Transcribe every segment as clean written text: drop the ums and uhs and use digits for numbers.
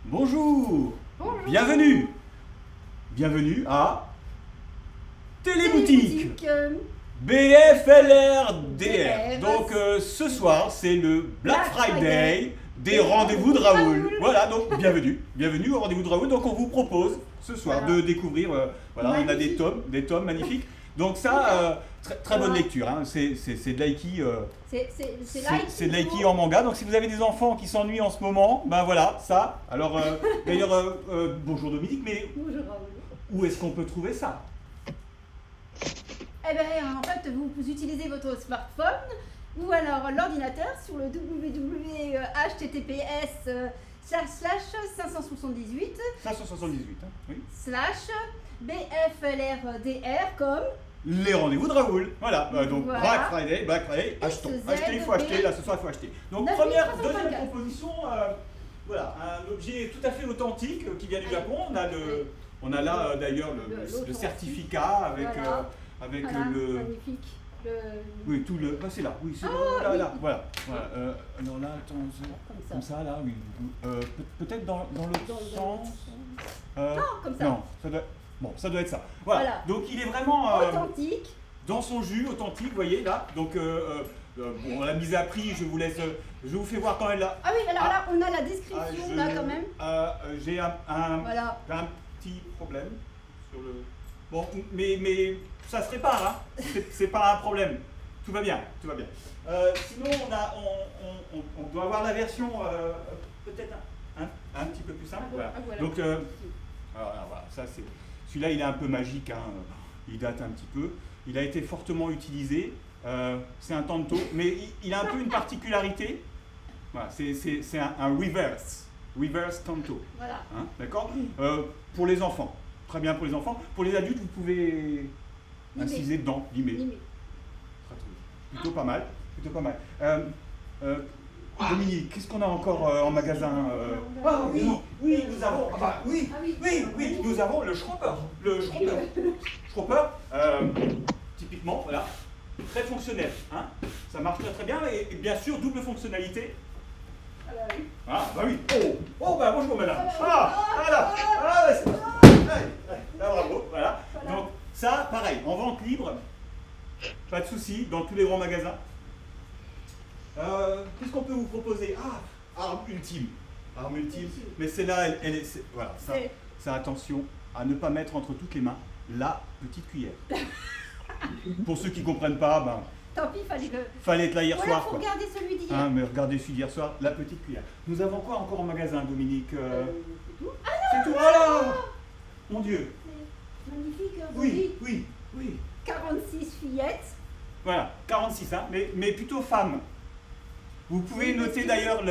Bonjour. Bonjour. Bienvenue. Bienvenue à Téléboutique BFLRDR. Donc ce soir c'est le Black Friday des rendez-vous de Raoul. Voilà, donc bienvenue au rendez-vous de Raoul. Donc on vous propose ce soir de découvrir, voilà, on a des tomes magnifiques. Donc ça, très bonne lecture, hein. C'est de l'aiki, c'est de l'aiki en manga. Donc si vous avez des enfants qui s'ennuient en ce moment, ben voilà, ça. Alors d'ailleurs, bonjour Dominique, mais bonjour Raoul. Où est-ce qu'on peut trouver ça? Eh bien, en fait, vous utilisez votre smartphone ou alors l'ordinateur sur le www.https://578 578, hein, oui. /BFLRDR comme les rendez-vous de Raoul. Voilà, donc voilà. Black Friday, achetons. Acheter, il faut acheter, là ce soir il faut acheter. Donc deuxième proposition, voilà, un objet tout à fait authentique qui vient du Japon. On a là d'ailleurs le certificat avec, voilà. avec voilà, le... magnifique. Oui, tout le... c'est là, oui, c'est là, là, voilà. Alors là, attends, comme ça, là, oui. Peut-être dans le sens... non, comme ça. Non, ça doit... Bon, ça doit être ça. Voilà. Donc il est vraiment... authentique. Dans son jus, authentique, vous voyez, là. Donc, bon, la mise à prix, je vous laisse... je vous fais voir quand elle l'a... Ah oui, alors là, on a la description, là, quand même. J'ai un petit problème sur le... Bon, mais ça se répare, hein. C'est pas un problème. Tout va bien, tout va bien. Sinon, on doit avoir la version peut-être un petit peu plus simple. Voilà. Donc, voilà, ça c'est... Celui-là, il est un peu magique, hein. Il date un petit peu. Il a été fortement utilisé. C'est un tanto, mais il a un peu une particularité. Voilà, c'est un reverse tanto. Voilà. Hein, d'accord. Pour les enfants, très bien pour les enfants. Pour les adultes, vous pouvez inciser dedans, limer. Plutôt pas mal. Plutôt pas mal. Dominique, qu'est-ce qu'on a encore en magasin? Ah oui, nous avons. Nous avons le Schropper. Schropper, typiquement, voilà, très fonctionnel. Hein, ça marche très bien et bien sûr double fonctionnalité. Ah bah oui. Oh bah bonjour madame. Là bravo, voilà. Donc ça, pareil, en vente libre, pas de souci, dans tous les grands magasins. Qu'est-ce qu'on peut vous proposer? Arme ultime. Arme ultime. Mais celle-là, elle est. Voilà, ça, attention à ne pas mettre entre toutes les mains la petite cuillère. Pour ceux qui ne comprennent pas, ben. Tant pis, fallait être là hier soir. Il faut regarder celui d'hier. Hein, mais regardez celui d'hier soir, la petite cuillère. Nous avons quoi encore en magasin, Dominique? C'est tout. C'est tout. Voilà. Mon Dieu. C'est magnifique. Oui. 46 fillettes. Voilà, 46, hein, mais plutôt femmes. Vous pouvez noter d'ailleurs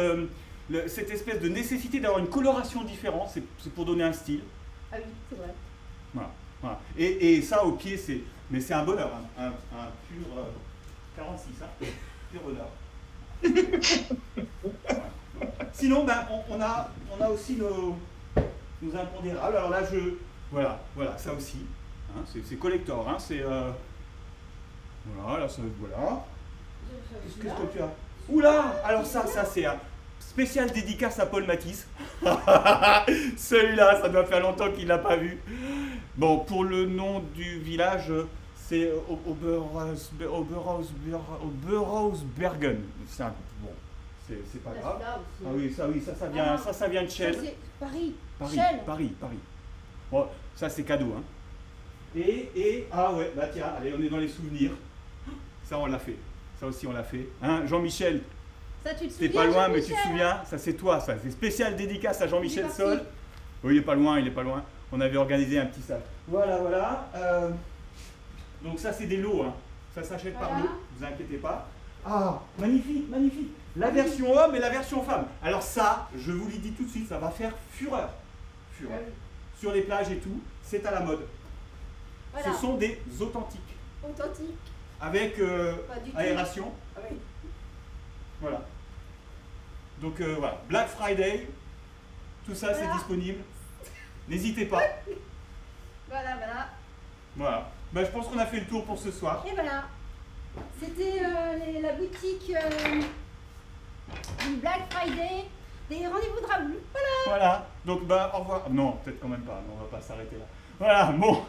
cette espèce de nécessité d'avoir une coloration différente, c'est pour donner un style. Ah oui, c'est vrai. Voilà. Et ça au pied, mais c'est un bonheur, hein, un pur 46, hein, pur bonheur. Voilà. Sinon, ben, on a aussi nos impondérables. Alors là, voilà, ça aussi, hein, c'est collector, hein, c'est voilà, là, ça, voilà. Qu'est-ce que tu as? Oula! Alors ça c'est un spécial dédicace à Paul Matisse. Celui-là, ça doit faire longtemps qu'il ne l'a pas vu. Bon, pour le nom du village, c'est Oberhausbergen. C'est bon, c'est pas grave. Ah oui, ça vient de Chelles. Paris. Paris. Bon, ça c'est cadeau, hein. Et ah ouais, bah tiens, allez, on est dans les souvenirs. Ça on l'a fait. Ça aussi on l'a fait. Hein, Jean-Michel, t'es pas loin mais tu te souviens, ça c'est toi, ça. C'est spécial dédicace à Jean-Michel Sol. Oui, il est pas loin. On avait organisé un petit sac. Voilà. Donc ça c'est des lots, hein. Ça s'achète par lot, vous inquiétez pas. Ah, magnifique. La version homme et la version femme. Alors ça, je vous l'ai dit tout de suite, ça va faire fureur. Sur les plages et tout, c'est à la mode. Voilà. Ce sont des authentiques. Avec aération. Voilà. Donc voilà, Black Friday, tout ça c'est disponible. N'hésitez pas. Voilà. Ben, je pense qu'on a fait le tour pour ce soir. Et voilà. C'était la boutique du Black Friday Et rendez-vous de Raoul. Voilà, donc bah au revoir. Non, peut-être quand même pas, on va pas s'arrêter là. Voilà, bon.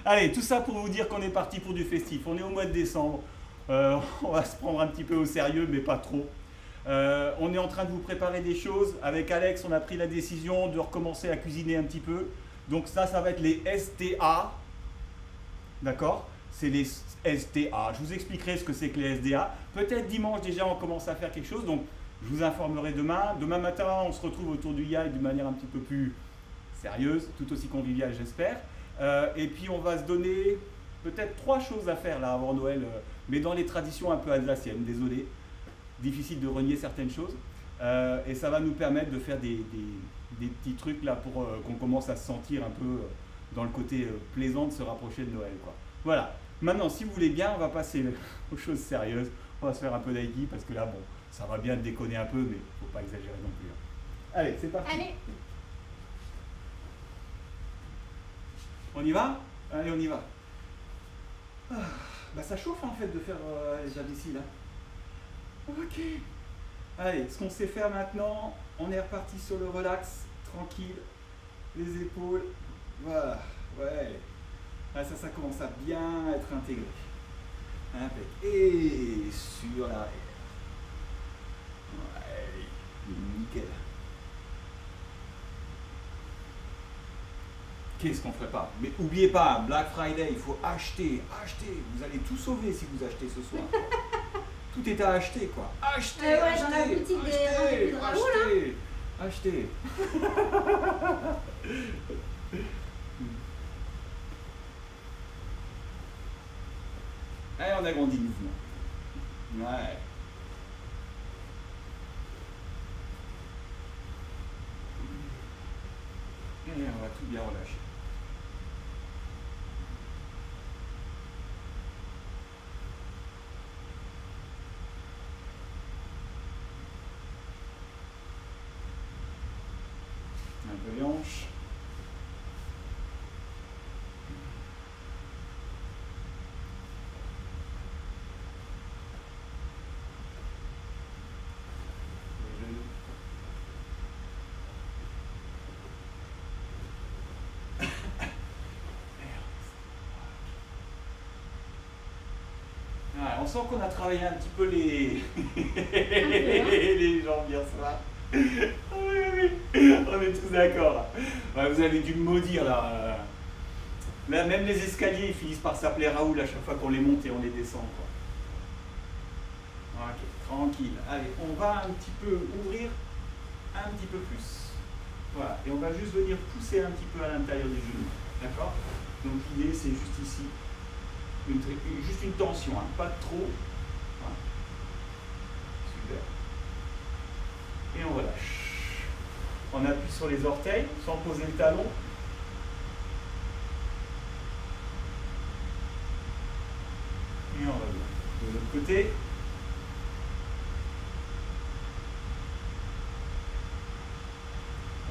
Allez, tout ça pour vous dire qu'on est parti pour du festif. On est au mois de décembre. On va se prendre un petit peu au sérieux, mais pas trop. On est en train de vous préparer des choses. Avec Alex, on a pris la décision de recommencer à cuisiner un petit peu. Donc ça va être les SDA. D'accord? C'est les SDA. Je vous expliquerai ce que c'est que les SDA. Peut-être dimanche déjà, on commence à faire quelque chose. Donc je vous informerai demain. Demain matin, on se retrouve autour du Yai d'une manière un petit peu plus sérieuse, tout aussi conviviale, j'espère. Et puis on va se donner peut-être 3 choses à faire là avant Noël, mais dans les traditions un peu alsaciennes. Désolé, difficile de renier certaines choses. Et ça va nous permettre de faire des petits trucs là pour qu'on commence à se sentir un peu dans le côté plaisant de se rapprocher de Noël, quoi. Voilà. Maintenant, si vous voulez bien, on va passer aux choses sérieuses. On va se faire un peu d'aïki parce que là, bon, ça va bien de déconner un peu, mais faut pas exagérer non plus. Allez, c'est parti. Allez. On y va? Allez, on y va. Ah, bah ça chauffe en fait de faire les ici là. Ok. Allez, ce qu'on sait faire maintenant, on est reparti sur le relax, tranquille, les épaules. Voilà, ouais. Ah, ça commence à bien être intégré. Impec. Et sur l'arrière. Ouais, nickel. Qu'est-ce qu'on ferait pas? Mais n'oubliez pas, Black Friday, il faut acheter. Vous allez tout sauver si vous achetez ce soir. Tout est à acheter, quoi. Achetez, ouais, dans la boutique des Raoul, achetez. Allez, on agrandit le mouvement. Ouais. Et on va tout bien relâcher. Un peu les hanches. Les genoux. Ah, on sent qu'on a travaillé un petit peu les jambes hier soir. Ah oui, on est tous d'accord. Ouais, vous avez dû me maudire là. Là, même les escaliers ils finissent par s'appeler Raoul à chaque fois qu'on les monte et on les descend, quoi. Ok, tranquille. Allez, on va un petit peu ouvrir un petit peu plus. Voilà, et on va juste venir pousser un petit peu à l'intérieur des genoux. D'accord? Donc l'idée c'est juste ici. Juste une tension, hein, pas de trop. Voilà. Super. Et on relâche. On appuie sur les orteils sans poser le talon. Et on revient. De l'autre côté.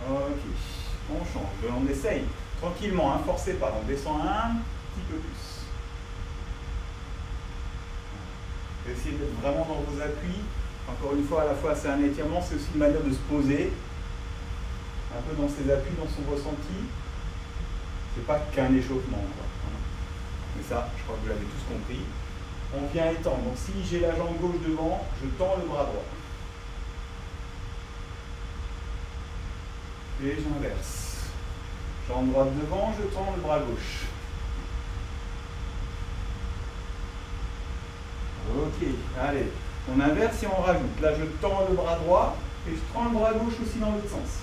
Ok. On change. On essaye tranquillement, hein, forcez pas. On descend un petit peu plus. Essayez d'être vraiment dans vos appuis. Encore une fois, à la fois c'est un étirement, c'est aussi une manière de se poser. Un peu dans ses appuis, dans son ressenti. C'est pas qu'un échauffement, quoi. Mais ça, je crois que vous l'avez tous compris. On vient étendre. Donc si j'ai la jambe gauche devant, je tends le bras droit. Et j'inverse. Jambe droite devant, je tends le bras gauche. Ok, allez, on inverse et on rajoute. Là, je tends le bras droit et je tends le bras gauche aussi dans l'autre sens.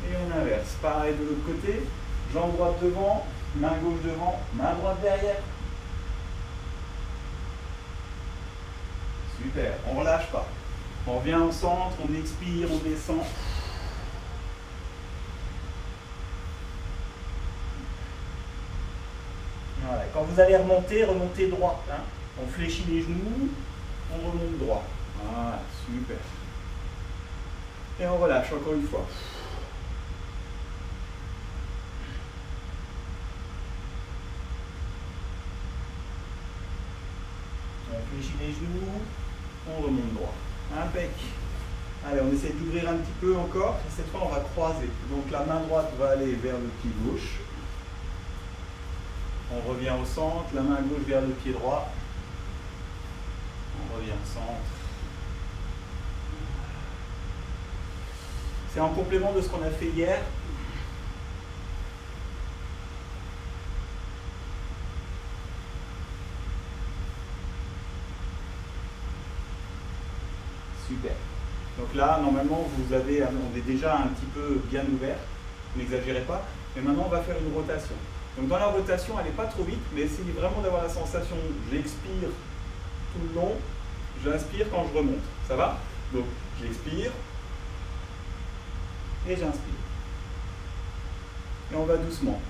Et on inverse. Pareil de l'autre côté. Jambe droite devant, main gauche devant, main droite derrière. Super, on ne relâche pas. On revient au centre, on expire, on descend. Voilà. Quand vous allez remonter, remontez droit. Hein. On fléchit les genoux, on remonte droit. Voilà, super. Et on relâche encore une fois. On fléchit les genoux, on remonte droit. Impec. Allez, on essaie d'ouvrir un petit peu encore, et cette fois on va croiser. Donc la main droite va aller vers le pied gauche. On revient au centre, la main gauche vers le pied droit. On revient au centre. C'est en complément de ce qu'on a fait hier. Super. Donc là, normalement, on est déjà un petit peu bien ouvert. N'exagérez pas. Mais maintenant, on va faire une rotation. Donc dans la rotation, elle n'est pas trop vite, mais essayez vraiment d'avoir la sensation, j'expire tout le long, j'inspire quand je remonte. Ça va? Donc j'expire et j'inspire. Et on va doucement.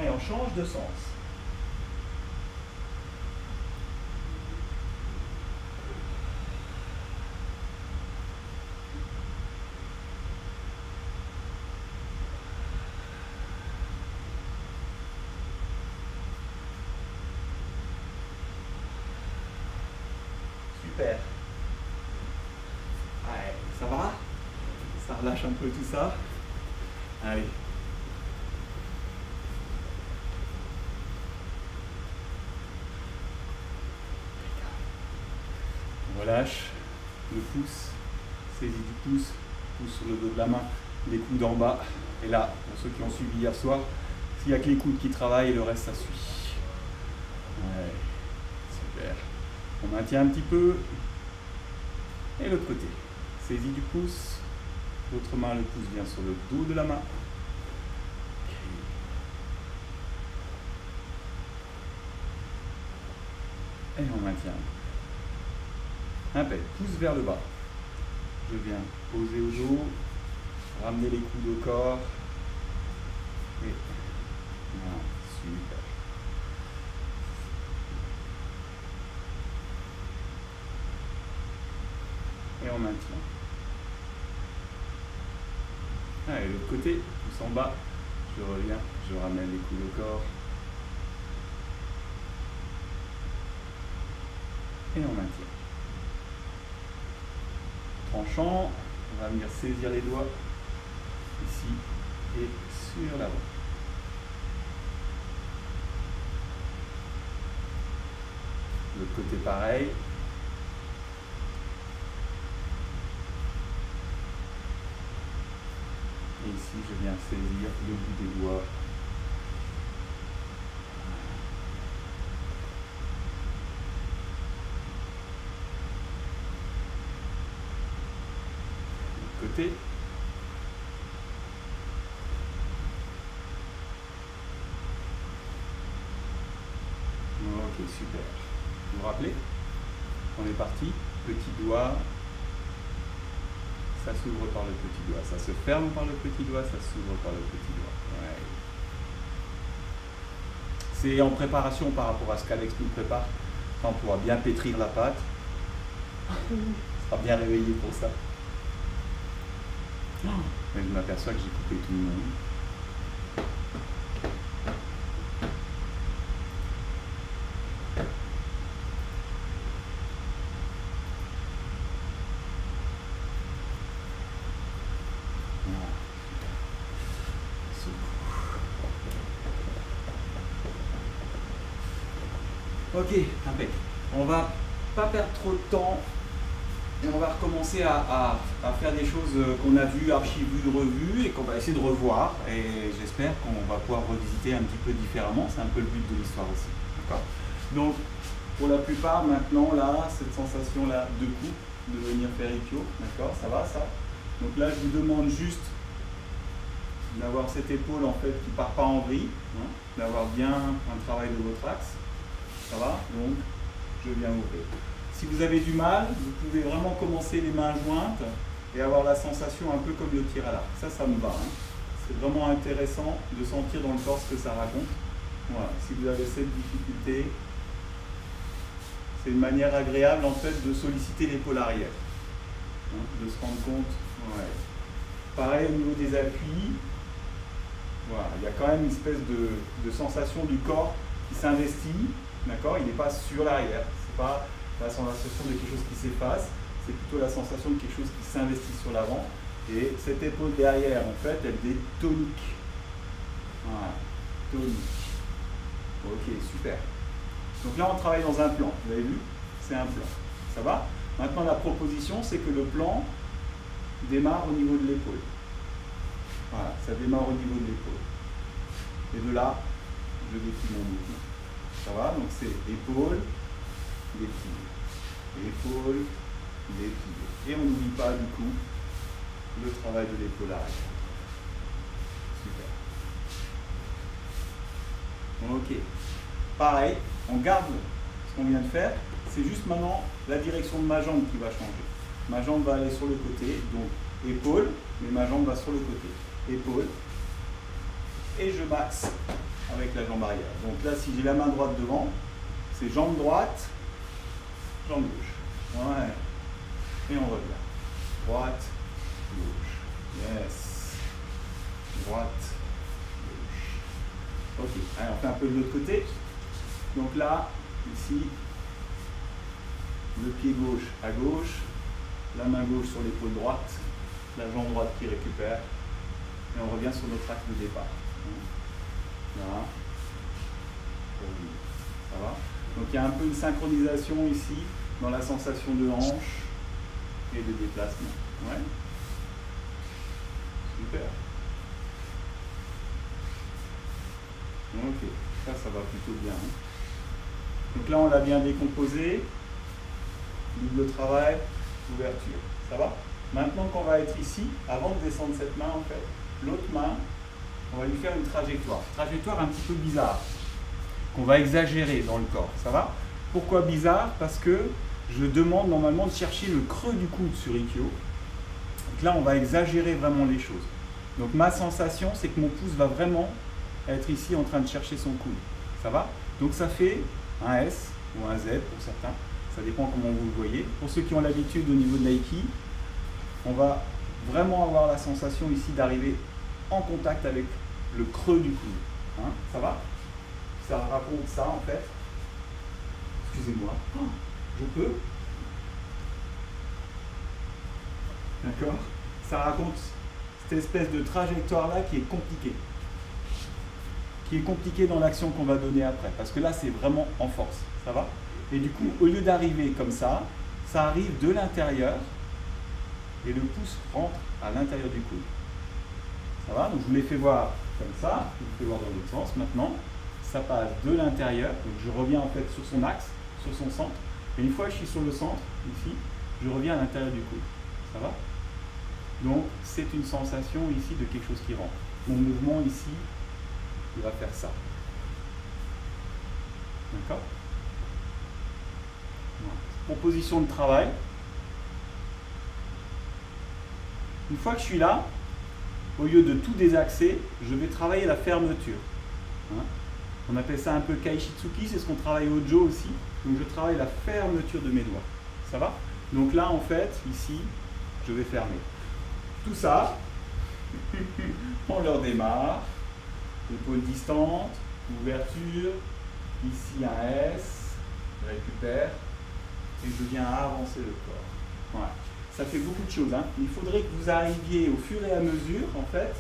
Et on change de sens. Super. Allez, ça va? Ça relâche un peu tout ça. Allez. On relâche le pouce, saisie du pouce sur le dos de la main, les coudes en bas. Et là, pour ceux qui ont suivi hier soir, s'il n'y a que les coudes qui travaillent, le reste ça suit. Ouais, super. On maintient un petit peu. Et l'autre côté, saisie du pouce, l'autre main, le pouce vient sur le dos de la main. Et on maintient. Impec, pouce vers le bas. Je viens poser au dos, ramener les coudes au corps. Et voilà, super. Et on maintient. Allez, l'autre côté, pouce en bas. Je reviens, je ramène les coudes au corps. Et on maintient. Tranchant, on va venir saisir les doigts ici et sur l'avant. L'autre côté pareil. Et ici je viens saisir le bout des doigts. Côté. Ok, super. Vous vous rappelez? On est parti. Petit doigt. Ça s'ouvre par le petit doigt. Ça se ferme par le petit doigt. Ça s'ouvre par le petit doigt. Ouais. C'est en préparation par rapport à ce qu'Alex nous prépare. On pourra bien pétrir la pâte. On sera bien réveillé pour ça. Mais je m'aperçois que j'ai coupé tout le monde. Ok, impec. On va pas perdre trop de temps. Et on va recommencer à faire des choses qu'on a vues, archivues, revues, et qu'on va essayer de revoir. Et j'espère qu'on va pouvoir revisiter un petit peu différemment. C'est un peu le but de l'histoire aussi. D'accord ? Donc, pour la plupart, maintenant, là, cette sensation-là de coupe, de venir faire ichio, d'accord ? Ça va, ça ? Donc là, je vous demande juste d'avoir cette épaule, en fait, qui ne part pas en vrille, hein, d'avoir bien un travail de votre axe. Ça va ? Donc, je viens ouvrir. Si vous avez du mal, vous pouvez vraiment commencer les mains jointes et avoir la sensation un peu comme le tir à l'arc. Ça me va. Hein. C'est vraiment intéressant de sentir dans le corps ce que ça raconte. Voilà. Si vous avez cette difficulté, C'est une manière agréable en fait de solliciter l'épaule arrière. Hein, de se rendre compte. Ouais. Pareil au niveau des appuis. Voilà, il y a quand même une espèce de sensation du corps qui s'investit. D'accord? Il n'est pas sur l'arrière. C'est pas la sensation de quelque chose qui s'efface. C'est plutôt la sensation de quelque chose qui s'investit sur l'avant. Et cette épaule derrière, en fait, elle est tonique. Voilà, tonique. Ok, super. Donc là, on travaille dans un plan. Vous avez vu? C'est un plan. Ça va? Maintenant, la proposition, c'est que le plan démarre au niveau de l'épaule. Voilà, ça démarre au niveau de l'épaule. Et de là, je défile mon mouvement. Ça va? Donc c'est épaule, déplié. Épaule, déplié. Et on n'oublie pas, du coup, le travail de l'épaule arrière. Super. Ok. Pareil, on garde ce qu'on vient de faire. C'est juste maintenant la direction de ma jambe qui va changer. Ma jambe va aller sur le côté, donc épaule, mais ma jambe va sur le côté. Épaule. Et je maxe avec la jambe arrière. Donc là, si j'ai la main droite devant, c'est jambe droite, jambe gauche. Ouais. Et on revient. Droite, gauche. Yes. Droite, gauche. Ok. Allez, on fait un peu de l'autre côté. Donc là, ici, le pied gauche à gauche, la main gauche sur l'épaule droite, la jambe droite qui récupère, et on revient sur notre axe de départ. Là. Ça va? Donc il y a un peu une synchronisation ici dans la sensation de hanche et de déplacement. Ouais. Super. Ok, ça va plutôt bien. Hein. Donc là on l'a bien décomposé. Double travail, ouverture. Ça va? Maintenant qu'on va être ici, avant de descendre cette main en fait, l'autre main, on va lui faire une trajectoire. Trajectoire un petit peu bizarre, qu'on va exagérer dans le corps. Ça va? Pourquoi bizarre? Parce que je demande normalement de chercher le creux du coude sur Ikkyo. Donc là, on va exagérer vraiment les choses. Donc ma sensation, c'est que mon pouce va vraiment être ici en train de chercher son coude. Ça va? Donc ça fait un S ou un Z pour certains. Ça dépend comment vous le voyez. Pour ceux qui ont l'habitude au niveau de l'Aiki, on va vraiment avoir la sensation ici d'arriver en contact avec le creux du coude. Hein, ça va? Ça raconte ça en fait. Excusez-moi. Oh, je peux? D'accord? Ça raconte cette espèce de trajectoire-là qui est compliquée. Qui est compliquée dans l'action qu'on va donner après. Parce que là, c'est vraiment en force. Ça va? Et du coup, au lieu d'arriver comme ça arrive de l'intérieur et le pouce rentre à l'intérieur du coude. Ça va? Donc je vous l'ai fait voir comme ça, je vous fais voir dans l'autre sens. Maintenant, ça passe de l'intérieur, donc je reviens en fait sur son axe, sur son centre. Et une fois que je suis sur le centre, ici, je reviens à l'intérieur du coude. Ça va? Donc c'est une sensation ici de quelque chose qui rentre. Mon mouvement ici, il va faire ça. D'accord? Proposition de travail. Une fois que je suis là, au lieu de tout désaxer, je vais travailler la fermeture. Hein? On appelle ça un peu Kaishitsuki, c'est ce qu'on travaille au Jo aussi. Donc je travaille la fermeture de mes doigts. Ça va? Donc là, en fait, ici, je vais fermer. Tout ça, on leur démarre. Épaule distante, ouverture, ici un S, je récupère, et je viens avancer le corps. Voilà. Ça fait beaucoup de choses. Hein. Il faudrait que vous arriviez au fur et à mesure, en fait,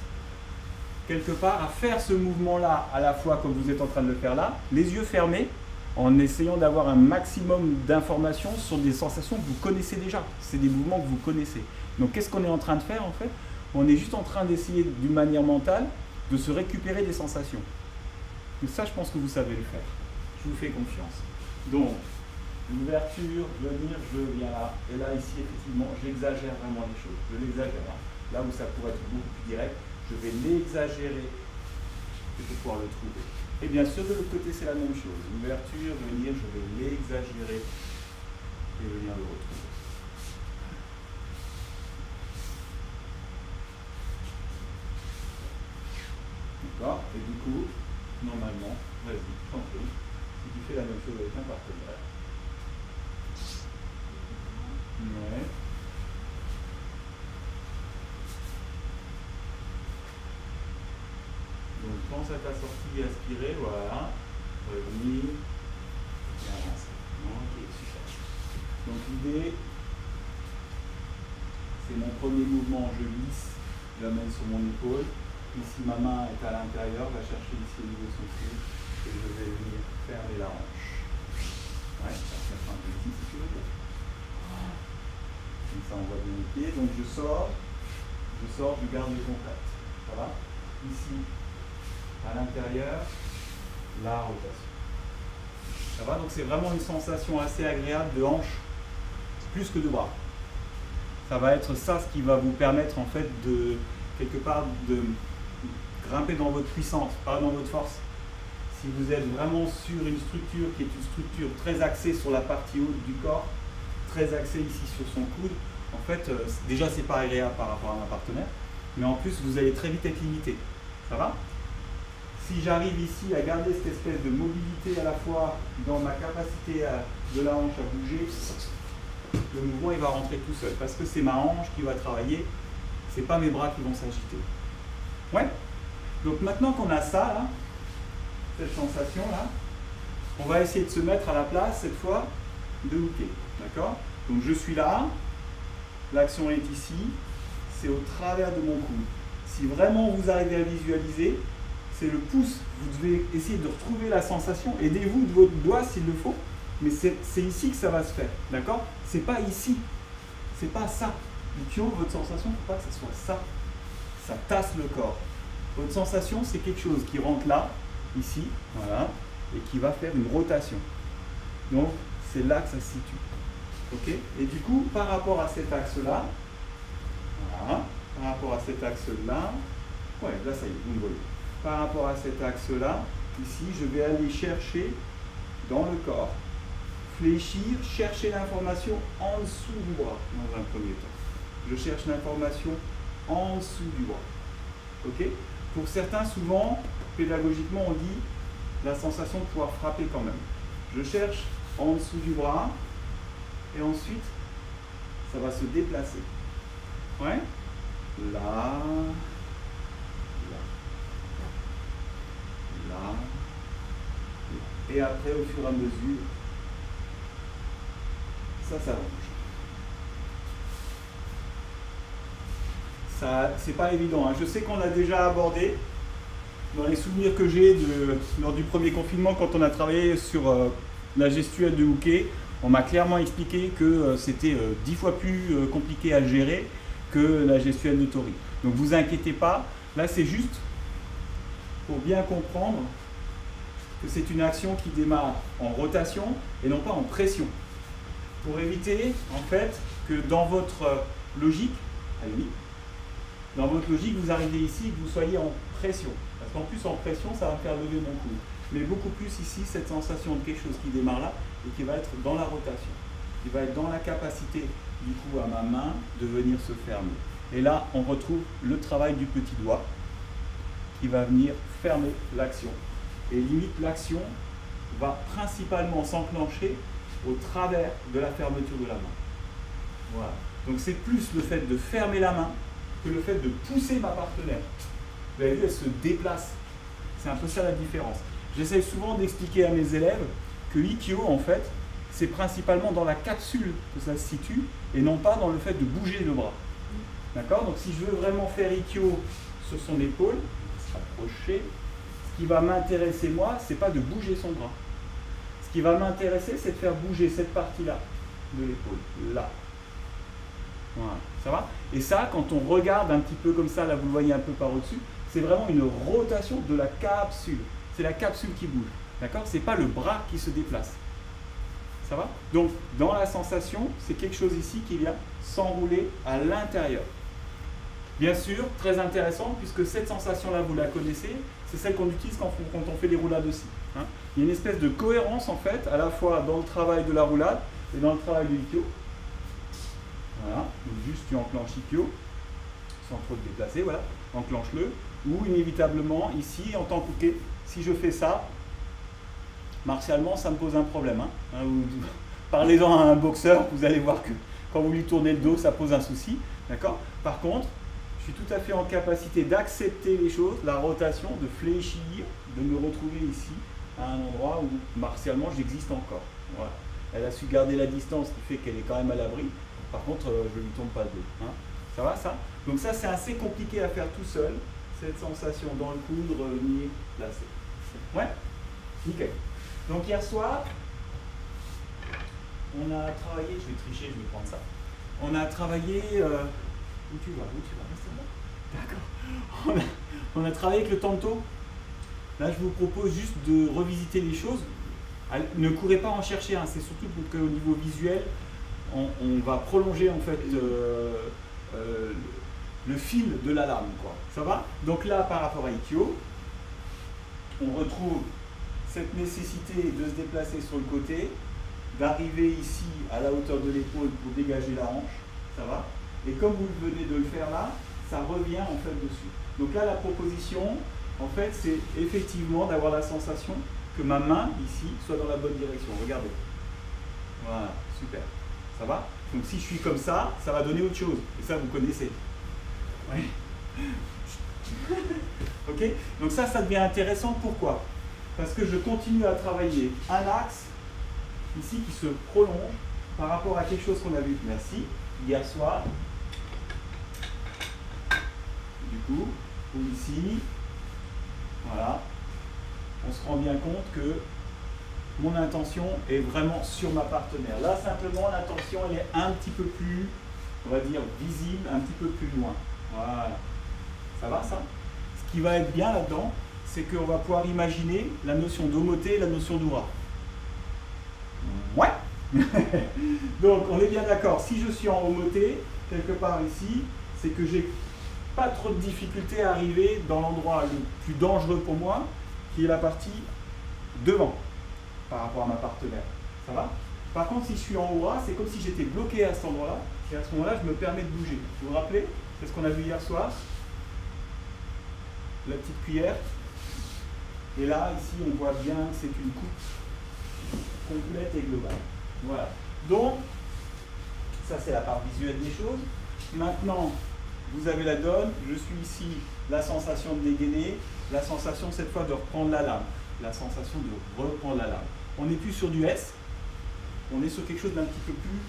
quelque part, à faire ce mouvement-là, à la fois comme vous êtes en train de le faire là, les yeux fermés, en essayant d'avoir un maximum d'informations sur des sensations que vous connaissez déjà. C'est des mouvements que vous connaissez. Donc qu'est-ce qu'on est en train de faire, en fait? On est juste en train d'essayer, d'une manière mentale, de se récupérer des sensations. Mais ça, je pense que vous savez le faire. Je vous fais confiance. Donc, l'ouverture, venir, je viens là. Et là, ici, effectivement, j'exagère vraiment les choses. Je l'exagère. Hein. Là où ça pourrait être beaucoup plus direct, je vais l'exagérer et pour pouvoir le trouver. Et bien sûr, de l'autre côté, c'est la même chose. L'ouverture, venir, je vais l'exagérer et venir le retrouver. D'accord? Et du coup, normalement, vas-y, t'en prie, si tu fais la même chose avec un partenaire, Ouais. Donc pense à ta sortie, aspirer, voilà. Revenir. Et avancer. Ok, super. Donc l'idée, c'est mon premier mouvement, je glisse, je l'amène sur mon épaule. Ici ma main est à l'intérieur, va chercher ici au niveau de son pied. Et je vais venir fermer la hanche. Ouais, ça va faire un petit si tu veux. Comme ça on voit bien les pieds. Donc je sors, je garde le contact. Ça va? Ici, à l'intérieur, la rotation. Ça va? Donc c'est vraiment une sensation assez agréable de hanche, plus que de bras. Ça va être ça ce qui va vous permettre en fait de, quelque part, de grimper dans votre puissance, pas dans votre force. Si vous êtes vraiment sur une structure qui est une structure très axée sur la partie haute du corps, très axée ici sur son coude, en fait, déjà c'est pas agréable par rapport à ma partenaire, mais en plus vous allez très vite être limité. Ça va? Si j'arrive ici à garder cette espèce de mobilité à la fois dans ma capacité de la hanche à bouger, le mouvement il va rentrer tout seul, parce que c'est ma hanche qui va travailler, c'est pas mes bras qui vont s'agiter. Ouais? Donc maintenant qu'on a ça, là, cette sensation là, on va essayer de se mettre à la place cette fois de hooker. D'accord? Donc je suis là, l'action est ici, c'est au travers de mon coude. Si vraiment vous arrivez à visualiser, c'est le pouce, vous devez essayer de retrouver la sensation, aidez-vous de votre doigt s'il le faut, mais c'est ici que ça va se faire. D'accord? C'est pas ici, c'est pas ça. L'Ikyo, votre sensation, il ne faut pas que ce soit ça. Ça tasse le corps. Votre sensation, c'est quelque chose qui rentre là, ici, voilà, et qui va faire une rotation. Donc, c'est là que ça se situe. Ok? Et du coup, par rapport à cet axe-là, voilà, par rapport à cet axe-là, ouais, là ça y est, vous me voyez. Par rapport à cet axe-là, ici, je vais aller chercher dans le corps, fléchir, chercher l'information en dessous du bras, dans un premier temps. Je cherche l'information en dessous du bras. Ok? Pour certains, souvent, pédagogiquement, on dit la sensation de pouvoir frapper quand même. Je cherche en dessous du bras et ensuite, ça va se déplacer. Ouais? Là, là, là, là. Et après, au fur et à mesure, ça bouge. Ça, c'est pas évident, hein. Je sais qu'on l'a déjà abordé dans les souvenirs que j'ai lors du premier confinement quand on a travaillé sur la gestuelle de hooker. On m'a clairement expliqué que c'était 10 fois plus compliqué à gérer que la gestuelle de tori. Donc vous inquiétez pas, là c'est juste pour bien comprendre que c'est une action qui démarre en rotation et non pas en pression. Pour éviter en fait que dans votre logique, dans votre logique, vous arrivez ici et que vous soyez en pression. Parce qu'en plus, en pression, ça va me faire lever mon coude. Mais beaucoup plus ici, cette sensation de quelque chose qui démarre là et qui va être dans la rotation. Qui va être dans la capacité, du coup, à ma main de venir se fermer. Et là, on retrouve le travail du petit doigt qui va venir fermer l'action. Et limite, l'action va principalement s'enclencher au travers de la fermeture de la main. Voilà. Donc c'est plus le fait de fermer la main que le fait de pousser ma partenaire. Vous avez vu, elle se déplace. C'est un peu ça la différence. J'essaie souvent d'expliquer à mes élèves que Ikkyo, en fait, c'est principalement dans la capsule que ça se situe et non pas dans le fait de bouger le bras. D'accord? Donc si je veux vraiment faire Ikkyo sur son épaule, se rapprocher, ce qui va m'intéresser moi, c'est pas de bouger son bras. Ce qui va m'intéresser, c'est de faire bouger cette partie-là de l'épaule, là. Voilà, ça va? Et ça, quand on regarde un petit peu comme ça, là vous le voyez un peu par au-dessus, c'est vraiment une rotation de la capsule. C'est la capsule qui bouge, d'accord? C'est pas le bras qui se déplace. Ça va? Donc, dans la sensation, c'est quelque chose ici qui vient s'enrouler à l'intérieur. Bien sûr, très intéressant, puisque cette sensation-là, vous la connaissez, c'est celle qu'on utilise quand on fait les roulades aussi. Hein. Il y a une espèce de cohérence, en fait, à la fois dans le travail de la roulade et dans le travail de l'Ikkyo. Voilà, donc juste tu enclenches Ikkyo, sans trop te déplacer, voilà, enclenche-le, ou inévitablement, ici, en tant qu'Uke, si je fais ça, martialement, ça me pose un problème. Hein. Parlez-en à un boxeur, vous allez voir que Quand vous lui tournez le dos, ça pose un souci. D'accord? Par contre, je suis tout à fait en capacité d'accepter les choses, la rotation, de fléchir, de me retrouver ici, à un endroit où martialement j'existe encore. Voilà. Elle a su garder la distance, ce qui fait qu'elle est quand même à l'abri. Par contre, je ne lui tourne pas le dos. Hein. Ça va, ça? Donc ça, c'est assez compliqué à faire tout seul, cette sensation dans le coude, revenir, placer. Ouais? Nickel. Donc hier soir, on a travaillé, je vais tricher, je vais prendre ça. On a travaillé, où tu vas, reste là. D'accord. On a travaillé avec le tanto. Là, je vous propose juste de revisiter les choses. Ne courez pas en chercher, hein. C'est surtout pour qu'au niveau visuel, on va prolonger en fait le fil de la lame, quoi. Ça va? Donc là, par rapport à Ikkyo, on retrouve cette nécessité de se déplacer sur le côté, d'arriver ici à la hauteur de l'épaule pour dégager la hanche. Ça va? Et comme vous venez de le faire là, ça revient en fait dessus. Donc là, la proposition, en fait, c'est effectivement d'avoir la sensation que ma main, ici, soit dans la bonne direction. Regardez. Voilà, super. Ça va? Donc si je suis comme ça, ça va donner autre chose. Et ça, vous connaissez. Oui. Ok? Donc ça devient intéressant. Pourquoi? Parce que je continue à travailler un axe, ici, qui se prolonge par rapport à quelque chose qu'on a vu. Merci. Hier soir. Du coup, ou ici. Voilà. On se rend bien compte que mon intention est vraiment sur ma partenaire. Là, simplement, l'intention, elle est un petit peu plus, on va dire, visible, un petit peu plus loin. Voilà. Ça va, ça? Ce qui va être bien là-dedans, c'est qu'on va pouvoir imaginer la notion d'omoté et la notion d'aura. Ouais. Donc, on est bien d'accord. Si je suis en omoté, quelque part ici, c'est que j'ai pas trop de difficulté à arriver dans l'endroit le plus dangereux pour moi, qui est la partie devant, par rapport à ma partenaire. Ça va? Par contre, si je suis en aura, c'est comme si j'étais bloqué à cet endroit-là, et à ce moment-là, je me permets de bouger. Vous vous rappelez? C'est ce qu'on a vu hier soir. La petite cuillère. Et là, ici, on voit bien que c'est une coupe complète et globale. Voilà. Donc, ça, c'est la part visuelle des choses. Maintenant, vous avez la donne. Je suis ici, la sensation de dégainer, la sensation, cette fois, de reprendre la lame. La sensation de reprendre la lame. On n'est plus sur du S. On est sur quelque chose d'un petit peu plus...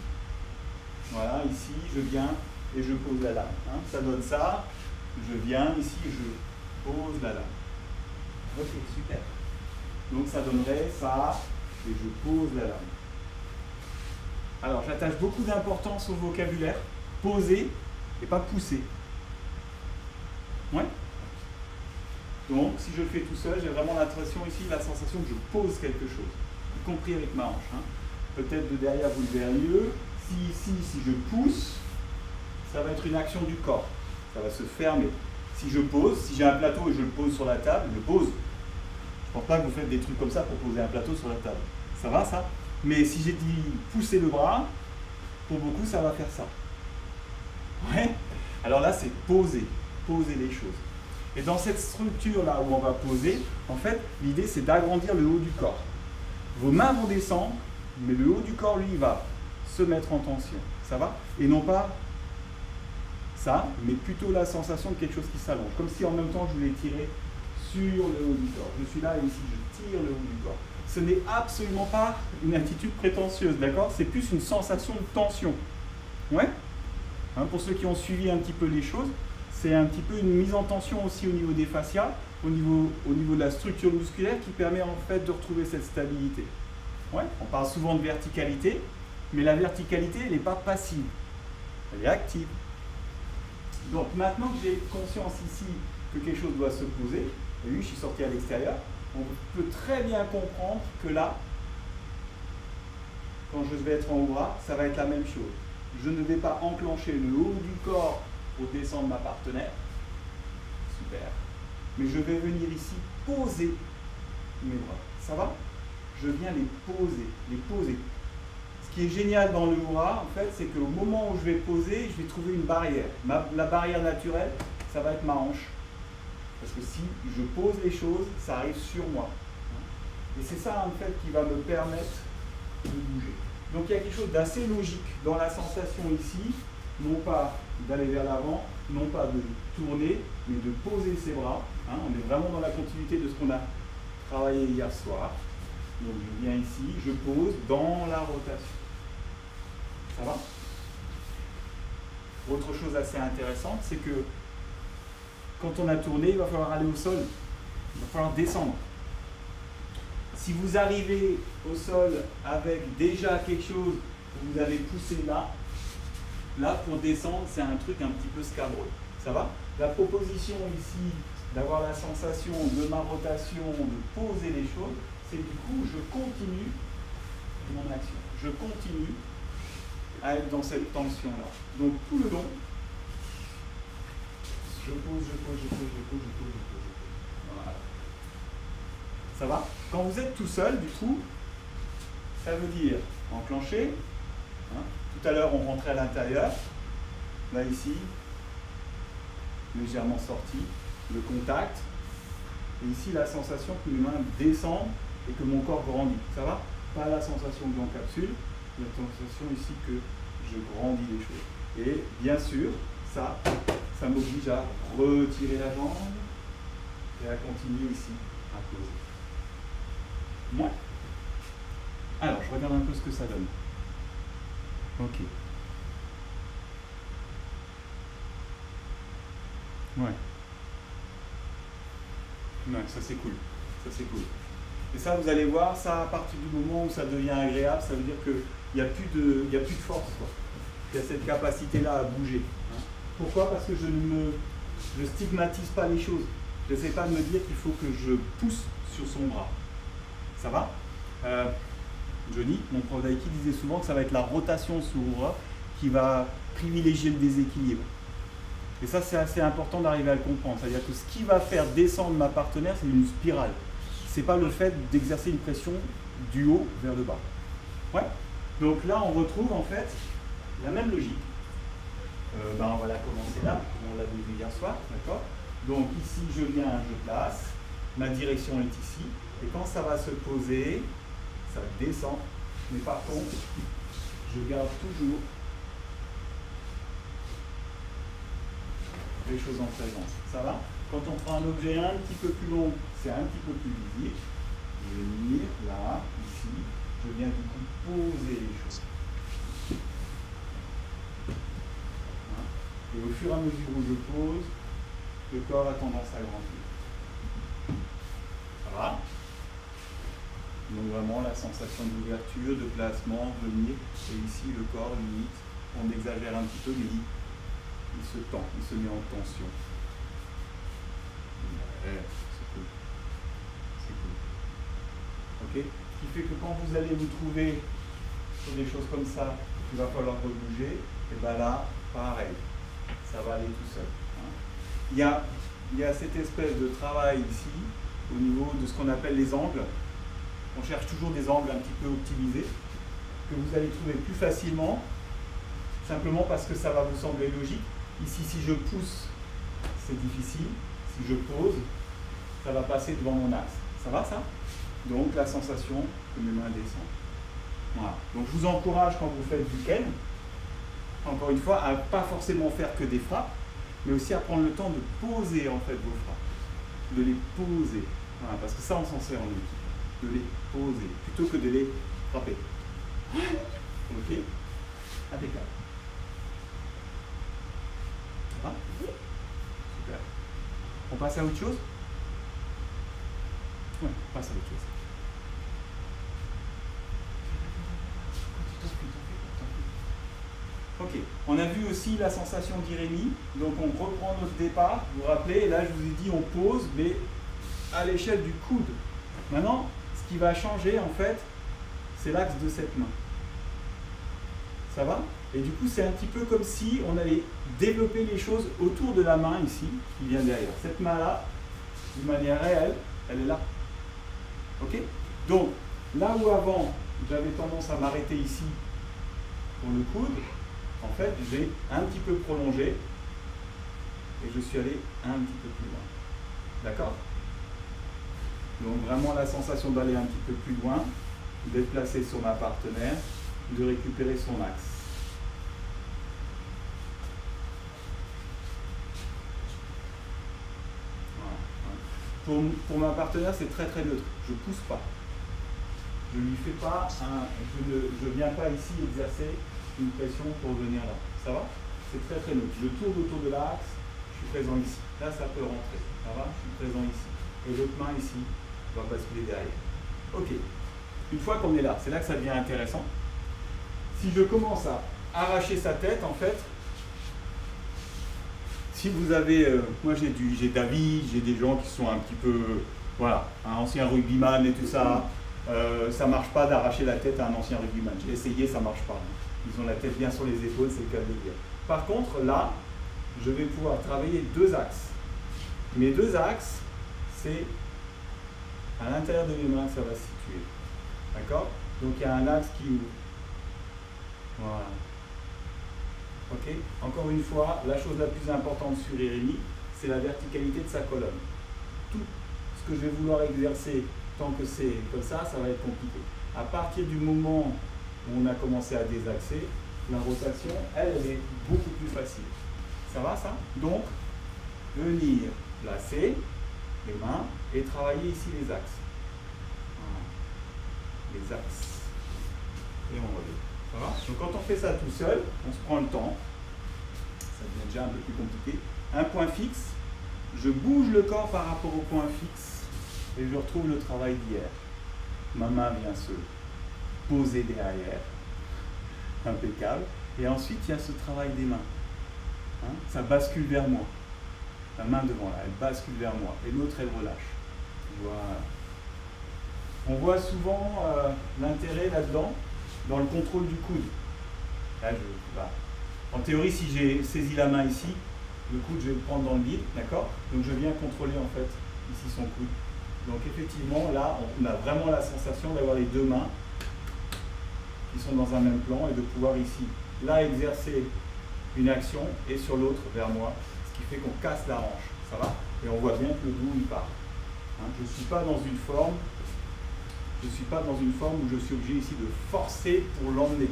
Voilà, ici, je viens et je pose la lame. Hein. Ça donne ça. Je viens ici, je pose la lame. Ok, super. Donc ça donnerait ça, et je pose la lame. Alors j'attache beaucoup d'importance au vocabulaire, poser et pas pousser. Ouais. Donc si je le fais tout seul, j'ai vraiment l'impression ici, la sensation que je pose quelque chose, y compris avec ma hanche. Hein. Peut-être de derrière vous le verrez mieux. Si je pousse, ça va être une action du corps. Ça va se fermer. Si je pose, si j'ai un plateau et je le pose sur la table, je pose. Je ne pense pas que vous faites des trucs comme ça pour poser un plateau sur la table. Ça va, ça? Mais si j'ai dit pousser le bras, pour beaucoup, ça va faire ça. Ouais. Alors là, c'est poser les choses. Et dans cette structure-là où on va poser, en fait, l'idée, c'est d'agrandir le haut du corps. Vos mains vont descendre, mais le haut du corps, lui, il va se mettre en tension. Ça va? Et non pas ça, mais plutôt la sensation de quelque chose qui s'allonge. Comme si en même temps, je voulais tirer sur le haut du corps. Je suis là et ici, je tire le haut du corps. Ce n'est absolument pas une attitude prétentieuse, d'accord? C'est plus une sensation de tension. Ouais? Hein, pour ceux qui ont suivi un petit peu les choses, c'est un petit peu une mise en tension aussi au niveau des fascias, au niveau de la structure musculaire qui permet en fait de retrouver cette stabilité. Ouais? On parle souvent de verticalité, mais la verticalité, elle n'est pas passive, elle est active. Donc maintenant que j'ai conscience ici que quelque chose doit se poser, et oui, je suis sorti à l'extérieur, on peut très bien comprendre que là, quand je vais être en bras, ça va être la même chose. Je ne vais pas enclencher le haut du corps pour descendre ma partenaire. Super. Mais je vais venir ici poser mes bras. Ça va? Je viens les poser. Ce qui est génial dans le hura, en fait, c'est qu'au moment où je vais poser, je vais trouver une barrière. La barrière naturelle, ça va être ma hanche. Parce que si je pose les choses, ça arrive sur moi. Et c'est ça, en fait, qui va me permettre de bouger. Donc il y a quelque chose d'assez logique dans la sensation ici, non pas d'aller vers l'avant, non pas de tourner, mais de poser ses bras. Hein, on est vraiment dans la continuité de ce qu'on a travaillé hier soir. Donc je viens ici, je pose dans la rotation. Ça va? Autre chose assez intéressante, c'est que quand on a tourné, il va falloir aller au sol. Il va falloir descendre. Si vous arrivez au sol avec déjà quelque chose que vous avez poussé là pour descendre, c'est un truc un petit peu scabreux. Ça va? La proposition ici d'avoir la sensation de ma rotation, de poser les choses, c'est du coup je continue mon action. Je continue à être dans cette tension-là. Donc tout le long, je pose. Voilà. Ça va? Quand vous êtes tout seul, du coup, ça veut dire enclencher. Hein? Tout à l'heure, on rentrait à l'intérieur. Là, ici, légèrement sorti. Le contact. Et ici, la sensation que mes mains descendent et que mon corps grandit. Ça va? Pas la sensation que j'encapsule, la sensation ici que je grandis les choses. Et bien sûr, ça m'oblige à retirer la jambe et à continuer ici à poser. Ouais. Alors, je regarde un peu ce que ça donne. Ok. Ouais. Ouais, ça c'est cool. Ça c'est cool. Et ça, vous allez voir, ça à partir du moment où ça devient agréable, ça veut dire qu'il n'y a plus de force, quoi. Il y a cette capacité-là à bouger. Hein. Pourquoi? Parce que je stigmatise pas les choses. Je n'essaie pas de me dire qu'il faut que je pousse sur son bras. Ça va? Johnny, mon prof d'aïki, disait souvent que ça va être la rotation sur le bras qui va privilégier le déséquilibre. Et ça, c'est assez important d'arriver à le comprendre. C'est-à-dire que ce qui va faire descendre ma partenaire, c'est une spirale. Ce n'est pas le fait d'exercer une pression du haut vers le bas. Ouais. Donc là, on retrouve en fait la même logique. On va la commencer là, on l'a vu hier soir, d'accord? Donc ici, je viens, je place, ma direction est ici, et quand ça va se poser, ça descend, mais par contre, je garde toujours les choses en présence. Ça va? Quand on prend un objet un petit peu plus long, c'est un petit peu plus visible. Je vais venir là, ici, je viens du coup poser les choses. Et au fur et à mesure où je pose, le corps a tendance à grandir. Ça va? Donc vraiment la sensation d'ouverture, de placement, venir. Et ici le corps, limite, on exagère un petit peu, mais il se tend, il se met en tension. Ouais, c'est cool. C'est cool. Ok? Ce qui fait que quand vous allez vous trouver sur des choses comme ça, il va falloir rebouger, et bien là, pareil. Ça va aller tout seul. Hein. Il y a cette espèce de travail ici, au niveau de ce qu'on appelle les angles. On cherche toujours des angles un petit peu optimisés, que vous allez trouver plus facilement, simplement parce que ça va vous sembler logique. Ici, si je pousse, c'est difficile. Si je pose, ça va passer devant mon axe. Ça va, ça? Donc, la sensation que mes mains descendent. Voilà. Donc, je vous encourage, quand vous faites du ken, encore une fois, à ne pas forcément faire que des frappes, mais aussi à prendre le temps de poser en fait vos frappes, de les poser. Voilà, parce que ça, on s'en sert en équipe, de les poser, plutôt que de les frapper. Ok? Impeccable. Ça va? Super. On passe à autre chose? Ouais, on passe à autre chose. Ok, on a vu aussi la sensation d'irémie, donc on reprend notre départ, vous vous rappelez, là je vous ai dit on pose, mais à l'échelle du coude. Maintenant, ce qui va changer en fait, c'est l'axe de cette main. Ça va? Et du coup c'est un petit peu comme si on allait développer les choses autour de la main ici, qui vient derrière. Cette main-là, d'une manière réelle, elle est là. Ok? Donc, là où avant, j'avais tendance à m'arrêter ici pour le coude, en fait, j'ai un petit peu prolongé et je suis allé un petit peu plus loin. D'accord? Donc vraiment la sensation d'aller un petit peu plus loin, d'être placé sur ma partenaire de récupérer son axe. Voilà. Pour ma partenaire, c'est très très neutre. Je ne pousse pas. Je ne lui fais pas je viens pas ici exercer une pression pour venir là. Ça va? C'est très très neutre. Je tourne autour de l'axe, je suis présent ici. Là, ça peut rentrer. Ça va? Je suis présent ici. Et l'autre main ici va basculer derrière. Ok. Une fois qu'on est là, c'est là que ça devient intéressant. Si je commence à arracher sa tête, en fait, si vous avez, moi j'ai David, j'ai des gens qui sont un petit peu, voilà, un ancien rugbyman et tout ça, ça marche pas d'arracher la tête à un ancien rugbyman. J'ai essayé, ça marche pas. Ils ont la tête bien sur les épaules, c'est le cas de le dire. Par contre, là, je vais pouvoir travailler deux axes. Mes deux axes, c'est à l'intérieur de mes mains que ça va se situer. D'accord? Donc il y a un axe qui ouvre. Voilà. Ok? Encore une fois, la chose la plus importante sur Irénie, c'est la verticalité de sa colonne. Tout ce que je vais vouloir exercer, tant que c'est comme ça va être compliqué. À partir du moment où on a commencé à désaxer, la rotation, elle est beaucoup plus facile. Ça va ça? Donc, venir placer les mains et travailler ici les axes. Voilà. Les axes. Et on revient. Ça va? Donc quand on fait ça tout seul, on se prend le temps. Ça devient déjà un peu plus compliqué. Un point fixe, je bouge le corps par rapport au point fixe et je retrouve le travail d'hier. Ma main vient se poser derrière. Impeccable. Et ensuite, il y a ce travail des mains. Hein? Ça bascule vers moi. La main devant là, elle bascule vers moi. Et l'autre, elle relâche. Voilà. On voit souvent l'intérêt là-dedans, dans le contrôle du coude. Là, en théorie, si j'ai saisi la main ici, le coude, je vais le prendre dans le vide, d'accord? Donc, je viens contrôler, en fait, ici son coude. Donc, effectivement, là, on a vraiment la sensation d'avoir les deux mains qui sont dans un même plan et de pouvoir ici, là, exercer une action et sur l'autre, vers moi, ce qui fait qu'on casse la hanche. Ça va? Et on voit bien que le dos, il part. Hein, je ne suis pas dans une forme où je suis obligé ici de forcer pour l'emmener.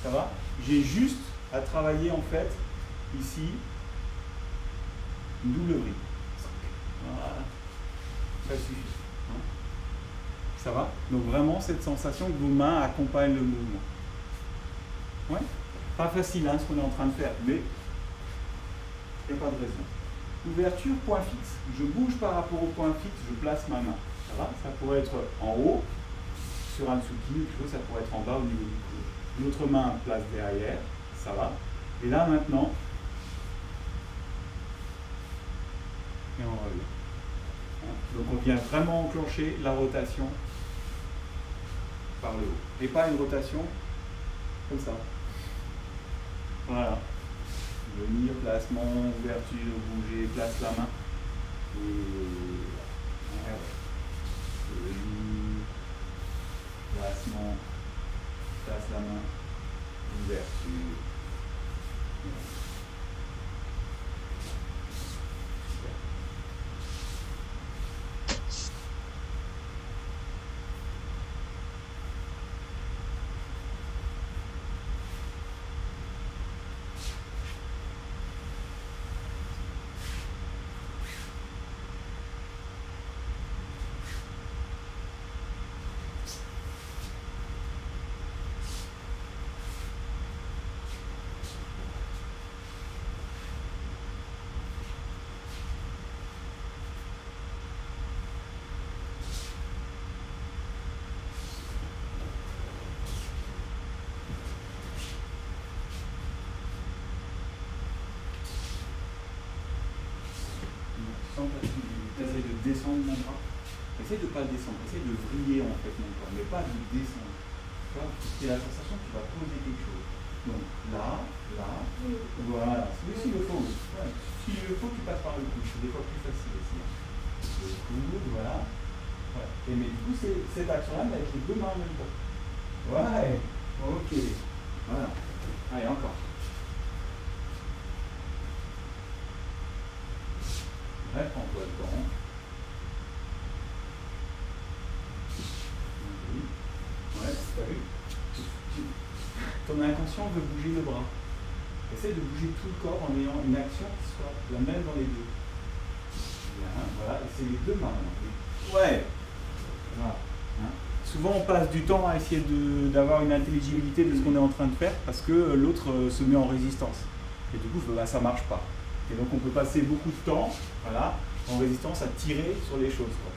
Ça va? J'ai juste à travailler en fait ici une double vrille. Voilà. Ça suffit. Hein? Ça va? Donc vraiment cette sensation que vos mains accompagnent le mouvement. Ouais? Pas facile hein, ce qu'on est en train de faire, mais il n'y a pas de raison. Ouverture, point fixe. Je bouge par rapport au point fixe, je place ma main. Ça va? Ça pourrait être en haut, sur un tsuki, ça pourrait être en bas au niveau du coude. L'autre main place derrière, ça va? Et là maintenant, et on revient. Donc on vient vraiment enclencher la rotation par le haut. Et pas une rotation comme ça. Voilà. Venir, placement, ouverture, bouger, place la main. Venir, placement, place la main, ouverture. Essaye de descendre mon bras. Essaye de ne pas le descendre. Essaye de vriller en fait mon bras, mais pas de descendre. Tu vois, c'est la sensation que tu vas poser quelque chose. Donc là, voilà. Oui, s'il le faut. Ouais. S'il le faut, tu passes par le coude. C'est des fois plus facile aussi. Le coude, voilà. Ouais. Et mais du coup, c'est cette action-là, mais avec les deux mains en même temps. Ouais. Ok. Voilà. Allez, encore. Ouais, prends-toi le temps. Ouais, t'as vu? ton inconscient veut bouger le bras. Essaye de bouger tout le corps en ayant une action qui soit la même dans les deux. Bien, voilà, et c'est les deux mains. Ouais. Voilà. Hein. Souvent on passe du temps à essayer d'avoir une intelligibilité de ce qu'on est en train de faire parce que l'autre se met en résistance. Et du coup, bah, ça ne marche pas. Et donc on peut passer beaucoup de temps, voilà, en résistance à tirer sur les choses, quoi.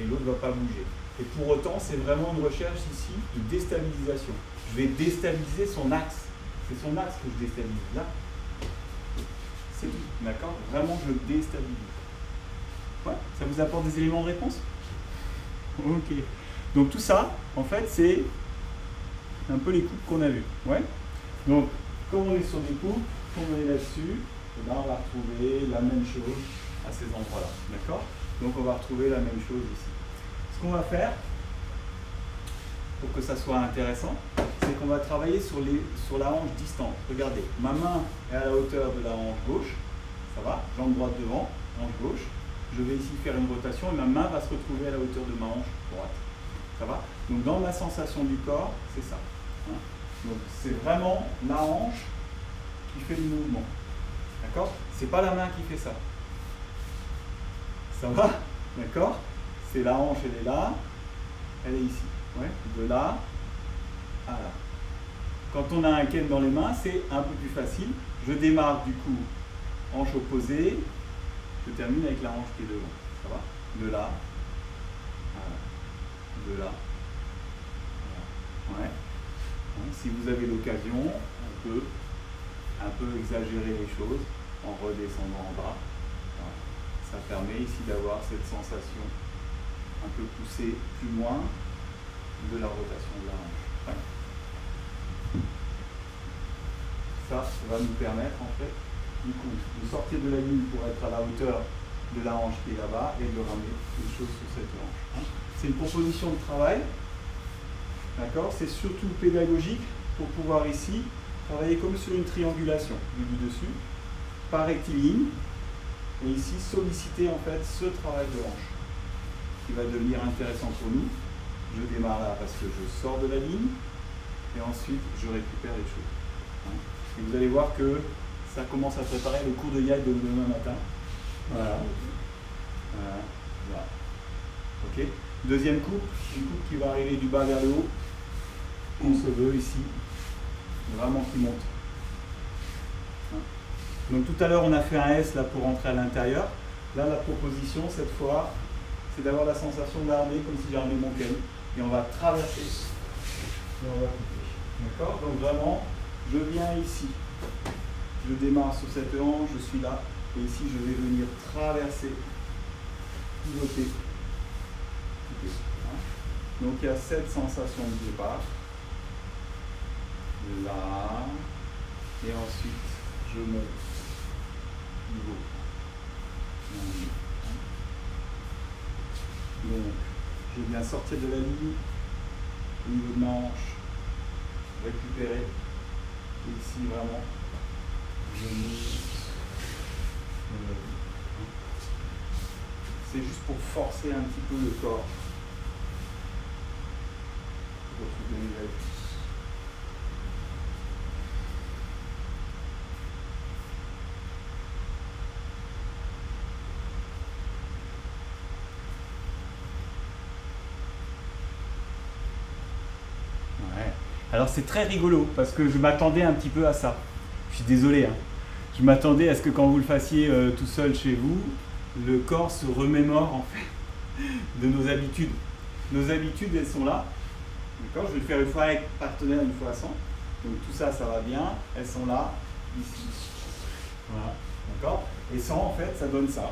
Et l'autre ne va pas bouger. Et pour autant, c'est vraiment une recherche ici de déstabilisation. Je vais déstabiliser son axe. C'est son axe que je déstabilise. Là, c'est tout. D'accord? Vraiment, je le déstabilise. Ouais, ça vous apporte des éléments de réponse? Ok. Donc tout ça, en fait, c'est un peu les coupes qu'on a vues. Ouais. Donc, comme on est sur des coupes, comme on est là-dessus, on va retrouver la même chose à ces endroits-là. D'accord? Donc on va retrouver la même chose ici. Ce qu'on va faire, pour que ça soit intéressant, c'est qu'on va travailler sur la hanche distante. Regardez, ma main est à la hauteur de la hanche gauche, ça va, jambe droite devant, hanche gauche. Je vais ici faire une rotation et ma main va se retrouver à la hauteur de ma hanche droite. Ça va? Donc dans ma sensation du corps, c'est ça. Hein? Donc c'est vraiment la hanche qui fait le mouvement. D'accord? C'est pas la main qui fait ça. Ça va? D'accord? C'est la hanche, elle est là, elle est ici. Ouais? De là à là. Quand on a un ken dans les mains, c'est un peu plus facile. Je démarre du coup, hanche opposée, je termine avec la hanche qui est devant. Ça va? De là à là. De là. Voilà. Ouais. Si vous avez l'occasion, on peut un peu exagérer les choses en redescendant en bas. Voilà. Ça permet ici d'avoir cette sensation un peu poussée plus loin de la rotation de la hanche. Ouais. Ça va nous permettre en fait du coup de sortir de la ligne pour être à la hauteur de la hanche qui est là-bas et de ramener les choses sur cette hanche. Hein. C'est une proposition de travail. D'accord? C'est surtout pédagogique pour pouvoir ici travailler comme sur une triangulation du dessus, par rectiligne, et ici solliciter en fait ce travail de hanche qui va devenir intéressant pour nous. Je démarre là parce que je sors de la ligne et ensuite je récupère les choses. Hein. Et vous allez voir que ça commence à préparer le cours de Yai de demain matin. Voilà. Voilà. Ok. Deuxième coupe, une coupe qui va arriver du bas vers le haut. On se veut ici, vraiment qui monte. Hein. Donc tout à l'heure on a fait un S là pour rentrer à l'intérieur. Là la proposition cette fois, c'est d'avoir la sensation d'armer comme si j'armais mon ken. Et on va traverser. Et on va couper. D'accord? Donc vraiment, je viens ici. Je démarre sur cette hanche, je suis là. Et ici je vais venir traverser, pivoter. Hein. Donc il y a cette sensation de départ. Là, et ensuite je monte niveau. Donc je viens sortir de la ligne au niveau de ma hanche, récupérer, et ici vraiment je monte. C'est juste pour forcer un petit peu le corps pour retrouver les appuis. Alors c'est très rigolo parce que je m'attendais un petit peu à ça. Je suis désolé. Hein. Je m'attendais à ce que quand vous le fassiez tout seul chez vous, le corps se remémore en fait de nos habitudes. Nos habitudes, elles sont là. D'accord? Je vais le faire une fois avec partenaire, une fois sans. Donc tout ça, ça va bien. Elles sont là, ici. Voilà. D'accord? Et sans, en fait, ça donne ça.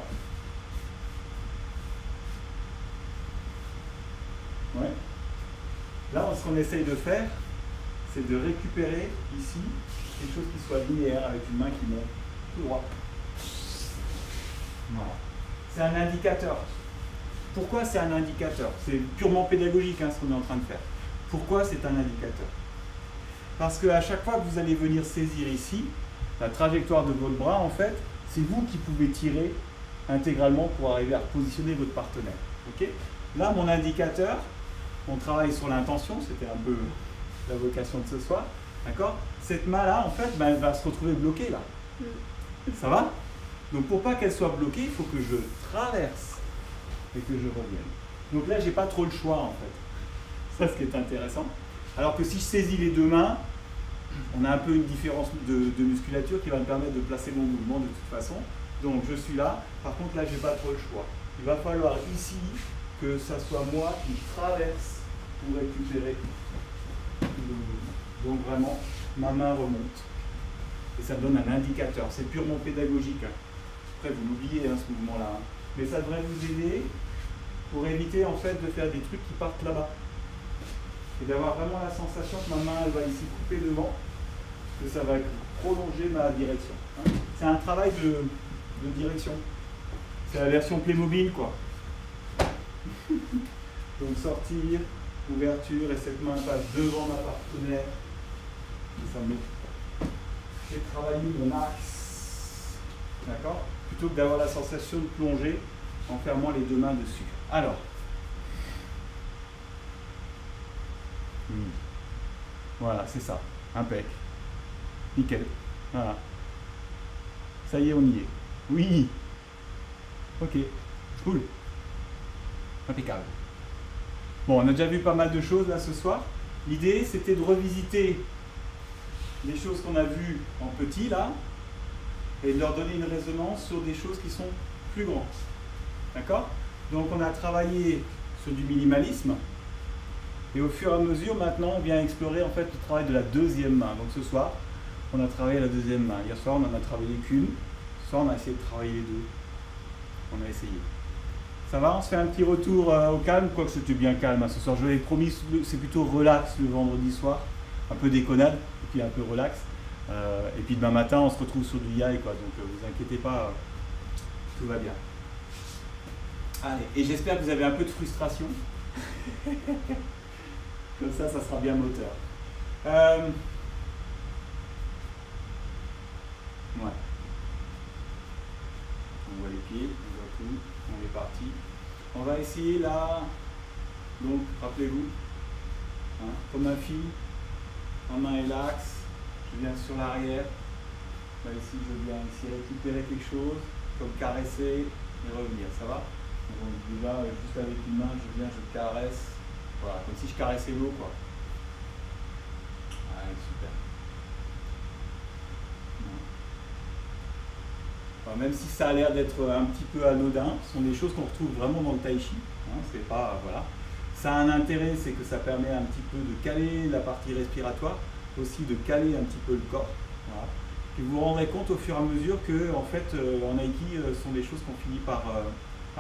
Ouais. Là, ce qu'on essaye de faire, c'est de récupérer ici quelque chose qui soit linéaire avec une main qui monte tout droit. Voilà. C'est un indicateur. Pourquoi c'est un indicateur? C'est purement pédagogique hein, ce qu'on est en train de faire. Pourquoi c'est un indicateur? Parce qu'à chaque fois que vous allez venir saisir ici, la trajectoire de votre bras, en fait, c'est vous qui pouvez tirer intégralement pour arriver à positionner votre partenaire. Okay? Là, mon indicateur, on travaille sur l'intention, c'était un peu la vocation de ce soir. D'accord? Cette main-là, en fait, ben, elle va se retrouver bloquée là. Ça va? Donc pour pas qu'elle soit bloquée, il faut que je traverse et que je revienne. Donc là, j'ai pas trop le choix en fait. Ça, ce qui est intéressant. Alors que si je saisis les deux mains, on a un peu une différence de musculature qui va me permettre de placer mon mouvement de toute façon. Donc je suis là. Par contre, là, j'ai pas trop le choix. Il va falloir ici que ça soit moi qui traverse pour récupérer le mouvement. Donc vraiment, ma main remonte. Et ça donne un indicateur. C'est purement pédagogique. Après, vous l'oubliez, hein, ce mouvement-là. Hein. Mais ça devrait vous aider pour éviter en fait de faire des trucs qui partent là-bas. Et d'avoir vraiment la sensation que ma main elle va ici couper devant, que ça va prolonger ma direction. Hein. C'est un travail de direction. C'est la version Playmobil, quoi. Donc sortir, ouverture, et cette main passe devant ma partenaire. Et ça me fait travailler mon axe. D'accord? Plutôt que d'avoir la sensation de plonger en fermant les deux mains dessus. Alors. Voilà, c'est ça. Impec. Nickel. Voilà. Ça y est, on y est. Oui. Ok. Cool. Impeccable. Bon, on a déjà vu pas mal de choses là ce soir. L'idée, c'était de revisiter les choses qu'on a vues en petit là et de leur donner une résonance sur des choses qui sont plus grandes. D'accord? Donc on a travaillé sur du minimalisme. Et au fur et à mesure, maintenant, on vient explorer en fait le travail de la deuxième main. Donc ce soir, on a travaillé la deuxième main. Hier soir, on n'en a travaillé qu'une. Ce soir, on a essayé de travailler les deux. On a essayé. Ça va? On se fait un petit retour au calme, quoique c'était bien calme. Hein. Ce soir, je l'avais promis, c'est plutôt relax le vendredi soir. Un peu déconnade, et puis un peu relax. Et puis demain matin, on se retrouve sur du yai, quoi. Donc vous inquiétez pas, tout va bien. Allez, et j'espère que vous avez un peu de frustration. Comme ça sera bien moteur. Ouais. On voit les pieds, on voit tout, on est parti. On va essayer là, donc rappelez-vous, hein, comme un fil, en main et l'axe, je viens sur l'arrière. Là ici, je viens ici récupérer quelque chose, comme caresser et revenir, ça va? Donc déjà, juste avec une main, je viens, je caresse. Voilà, comme si je caressais l'eau, quoi. Ouais, super. Enfin, même si ça a l'air d'être un petit peu anodin, ce sont des choses qu'on retrouve vraiment dans le tai chi. Hein, c'est pas, voilà. Ça a un intérêt, c'est que ça permet un petit peu de caler la partie respiratoire, aussi de caler un petit peu le corps. Voilà. Et vous vous rendrez compte au fur et à mesure que, en fait, en Aiki, ce sont des choses qu'on finit par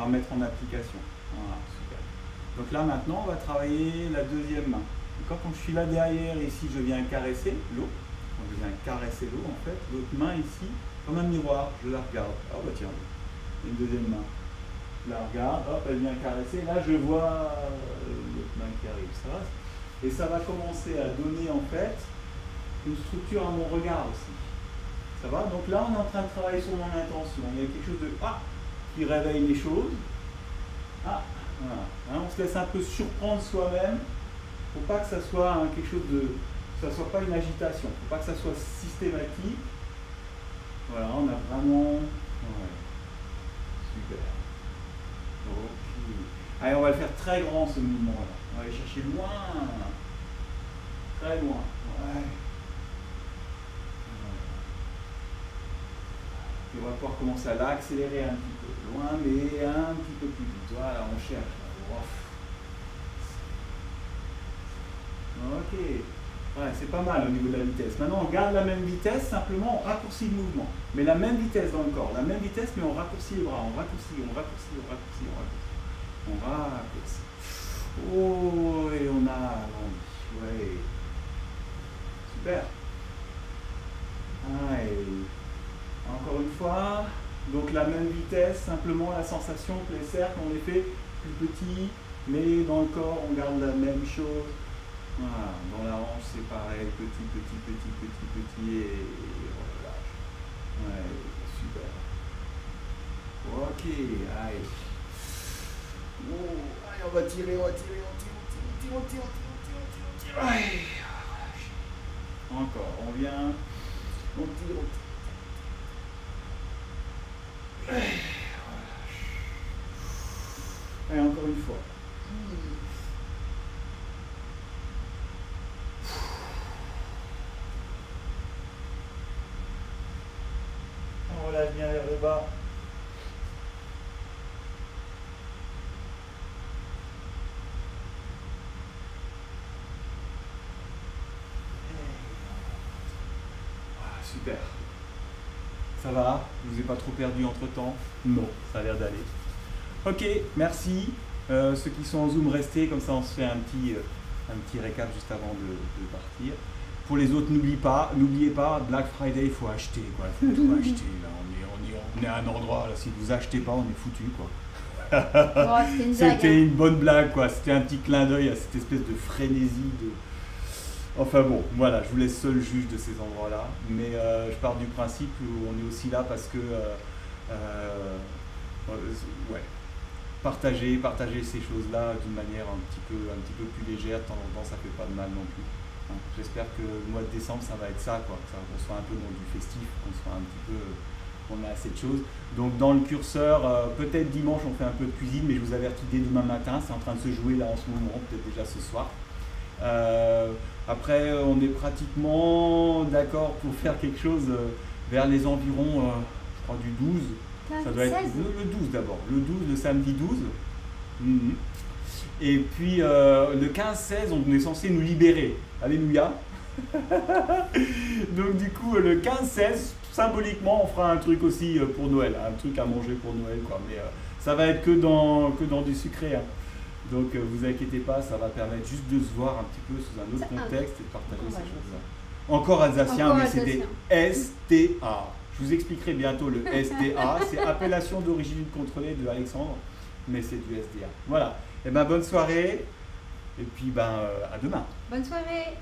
mettre en application. Voilà, super. Donc là, maintenant, on va travailler la deuxième main. Quand je suis là derrière, ici, je viens caresser l'eau. Je viens caresser l'eau, en fait. L'autre main, ici, comme un miroir, je la regarde. Ah bah tiens, une deuxième main. Je la regarde, hop, elle vient caresser. Là, je vois l'autre main qui arrive. Ça va. Et ça va commencer à donner, en fait, une structure à mon regard aussi. Ça va? Donc là, on est en train de travailler sur mon intention. Il y a quelque chose de qui réveille les choses. Ah, voilà. Hein, on se laisse un peu surprendre soi-même pour pas que ça soit quelque chose de... que ça soit pas une agitation. Pour pas que ça soit systématique. Voilà, on a vraiment... Ouais. Super. Ok. Allez, on va le faire très grand ce mouvement-là. On va aller chercher loin. Très loin. Ouais. Et on va pouvoir commencer à l'accélérer un petit peu. Loin, mais un petit peu plus vite. Voilà, on cherche. Ok. Ouais, c'est pas mal au niveau de la vitesse. Maintenant, on garde la même vitesse, simplement on raccourcit le mouvement. Mais la même vitesse dans le corps. La même vitesse, mais on raccourcit les bras. On raccourcit, on raccourcit, on raccourcit, on raccourcit. On raccourcit. Oh, et on a agrandi. Ouais. Super. Allez. Encore une fois. Donc la même vitesse, simplement la sensation que les cercles, on les fait plus petits, mais dans le corps, on garde la même chose. Voilà, dans la hanche, c'est pareil, petit, petit, petit, petit, petit, et on relâche. Ouais, super. Ok, allez. Oh, allez, on va tirer, on va tirer, on tire, on tire, on tire, on tire, on tire, on tire, on tire. Allez, Encore, on vient. On tire, on tire. Allez, encore une fois. On relâche bien vers le bas. Super. Ça va? Je vous ai pas trop perdu entre temps? Non, ça a l'air d'aller. Ok, merci. Ceux qui sont en Zoom, restez, comme ça on se fait un petit récap juste avant de partir. Pour les autres, n'oubliez pas, Black Friday, il faut acheter, quoi. Il faut tout acheter. Là. On est à un endroit, là, si vous achetez pas, on est foutu, quoi. Oh, c'était une bonne blague, quoi. C'était un petit clin d'œil à cette espèce de frénésie de. Enfin bon, voilà, je vous laisse seul juge de ces endroits-là, mais je pars du principe où on est aussi là parce que ouais, partager ces choses-là d'une manière un petit peu plus légère, de temps en temps ça fait pas de mal non plus. Hein. J'espère que le mois de décembre ça va être ça, quoi, qu'on soit un peu dans du festif, qu'on soit un petit peu, qu'on a assez de choses. Donc dans le curseur, peut-être dimanche on fait un peu de cuisine, mais je vous avertis dès demain matin, c'est en train de se jouer là en ce moment, peut-être déjà ce soir. Après, on est pratiquement d'accord pour faire quelque chose vers les environs, je crois, du 12. Ça doit être le 12 d'abord. Le 12, le samedi 12. Et puis, le 15-16, on est censé nous libérer. Alléluia. Donc, du coup, le 15-16, symboliquement, on fera un truc aussi pour Noël. Un truc à manger pour Noël, quoi. Mais ça va être que dans du sucré. Hein. Donc vous inquiétez pas, ça va permettre juste de se voir un petit peu sous un autre contexte et de partager ces choses-là. Encore alsacien, mais c'était STA. Je vous expliquerai bientôt le STA. C'est appellation d'origine contrôlée de Alexandre, mais c'est du SDA. Voilà. Et ben bonne soirée. Et puis à demain. Bonne soirée.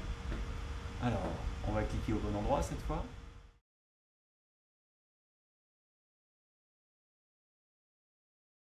Alors, on va cliquer au bon endroit cette fois.